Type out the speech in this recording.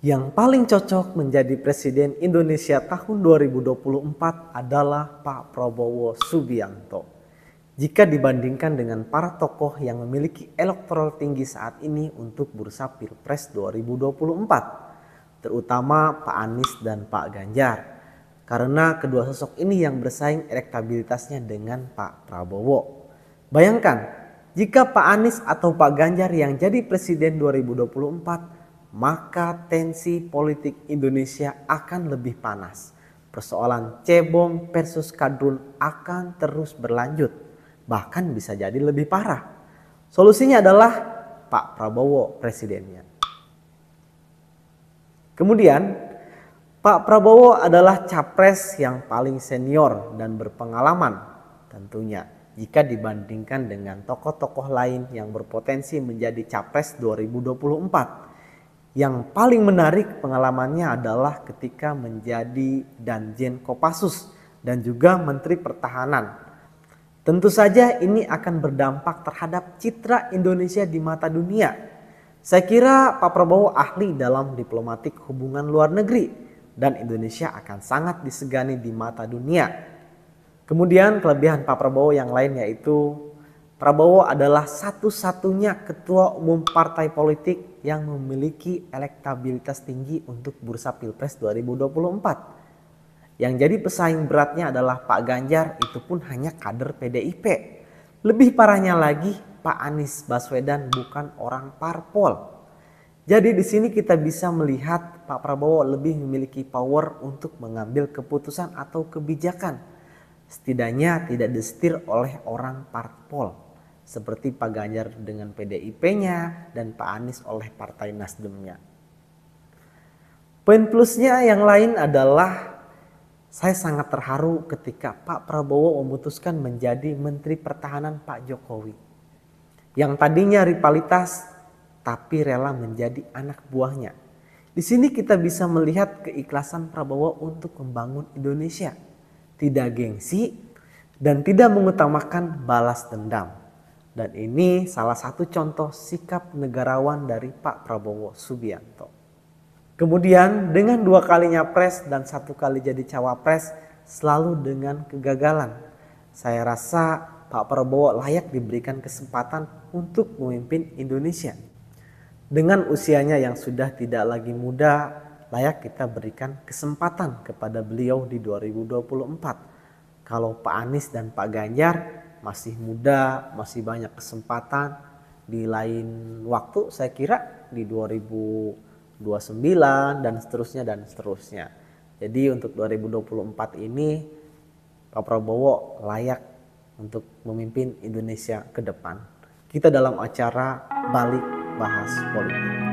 Yang paling cocok menjadi Presiden Indonesia tahun 2024 adalah Pak Prabowo Subianto. Jika dibandingkan dengan para tokoh yang memiliki elektoral tinggi saat ini untuk bursa Pilpres 2024, terutama Pak Anies dan Pak Ganjar. Karena kedua sosok ini yang bersaing elektabilitasnya dengan Pak Prabowo. Bayangkan, jika Pak Anies atau Pak Ganjar yang jadi Presiden 2024, maka tensi politik Indonesia akan lebih panas. Persoalan cebong versus kadrun akan terus berlanjut, bahkan bisa jadi lebih parah. Solusinya adalah Pak Prabowo presidennya. Kemudian, Pak Prabowo adalah capres yang paling senior dan berpengalaman tentunya jika dibandingkan dengan tokoh-tokoh lain yang berpotensi menjadi capres 2024. Yang paling menarik pengalamannya adalah ketika menjadi Danjen Kopassus dan juga Menteri Pertahanan. Tentu saja ini akan berdampak terhadap citra Indonesia di mata dunia. Saya kira Pak Prabowo ahli dalam diplomatik hubungan luar negeri dan Indonesia akan sangat disegani di mata dunia. Kemudian kelebihan Pak Prabowo yang lain yaitu Prabowo adalah satu-satunya ketua umum partai politik yang memiliki elektabilitas tinggi untuk bursa Pilpres 2024. Yang jadi pesaing beratnya adalah Pak Ganjar, itu pun hanya kader PDIP. Lebih parahnya lagi, Pak Anies Baswedan bukan orang parpol. Jadi di sini kita bisa melihat Pak Prabowo lebih memiliki power untuk mengambil keputusan atau kebijakan. Setidaknya tidak disetir oleh orang parpol. Seperti Pak Ganjar dengan PDIP-nya dan Pak Anies oleh Partai Nasdemnya. Poin plusnya yang lain adalah saya sangat terharu ketika Pak Prabowo memutuskan menjadi Menteri Pertahanan Pak Jokowi. Yang tadinya rivalitas tapi rela menjadi anak buahnya. Di sini kita bisa melihat keikhlasan Prabowo untuk membangun Indonesia. Tidak gengsi dan tidak mengutamakan balas dendam. Dan ini salah satu contoh sikap negarawan dari Pak Prabowo Subianto. Kemudian dengan 2 kali nyapres dan 1 kali jadi cawapres selalu dengan kegagalan. Saya rasa Pak Prabowo layak diberikan kesempatan untuk memimpin Indonesia. Dengan usianya yang sudah tidak lagi muda, layak kita berikan kesempatan kepada beliau di 2024. Kalau Pak Anies dan Pak Ganjar masih muda, masih banyak kesempatan di lain waktu, saya kira di 2029 dan seterusnya. Jadi untuk 2024 ini Pak Prabowo layak untuk memimpin Indonesia ke depan. Kita dalam acara Balik Bahas Politik.